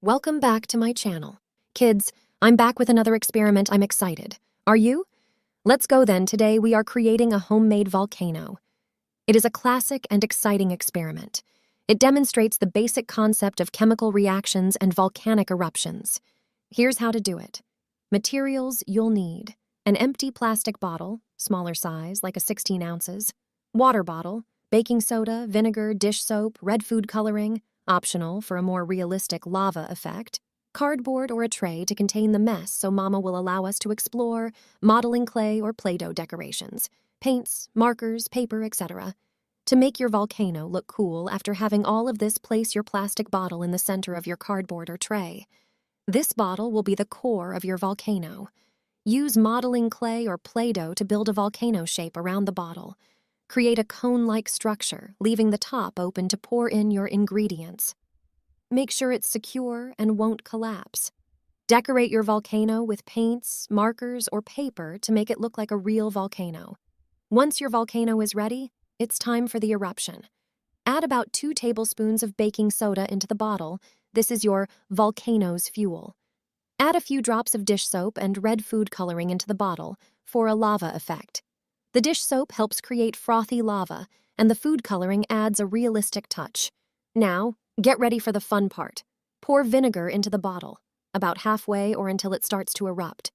Welcome back to my channel. Kids, I'm back with another experiment. I'm excited. Are you? Let's go then. Today we are creating a homemade volcano. It is a classic and exciting experiment. It demonstrates the basic concept of chemical reactions and volcanic eruptions. Here's how to do it. Materials you'll need: an empty plastic bottle, smaller size, like a 16 ounces, water bottle, baking soda, vinegar, dish soap, red food coloring, optional for a more realistic lava effect, cardboard or a tray to contain the mess so Mama will allow us to explore, modeling clay or Play-Doh decorations, paints, markers, paper, etc. To make your volcano look cool after having all of this, place your plastic bottle in the center of your cardboard or tray. This bottle will be the core of your volcano. Use modeling clay or Play-Doh to build a volcano shape around the bottle. Create a cone-like structure, leaving the top open to pour in your ingredients. Make sure it's secure and won't collapse. Decorate your volcano with paints, markers, or paper to make it look like a real volcano. Once your volcano is ready, it's time for the eruption. Add about 2 tablespoons of baking soda into the bottle. This is your volcano's fuel. Add a few drops of dish soap and red food coloring into the bottle for a lava effect. The dish soap helps create frothy lava, and the food coloring adds a realistic touch. Now, get ready for the fun part. Pour vinegar into the bottle, about halfway or until it starts to erupt.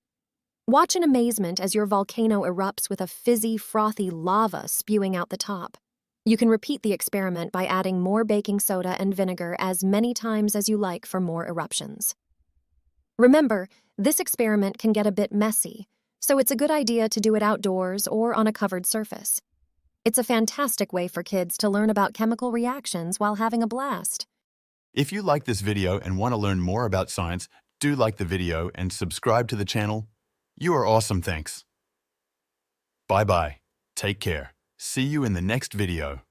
Watch in amazement as your volcano erupts with a fizzy, frothy lava spewing out the top. You can repeat the experiment by adding more baking soda and vinegar as many times as you like for more eruptions. Remember, this experiment can get a bit messy, so it's a good idea to do it outdoors or on a covered surface. It's a fantastic way for kids to learn about chemical reactions while having a blast. If you like this video and want to learn more about science, do like the video and subscribe to the channel. You are awesome, thanks. Bye-bye. Take care. See you in the next video.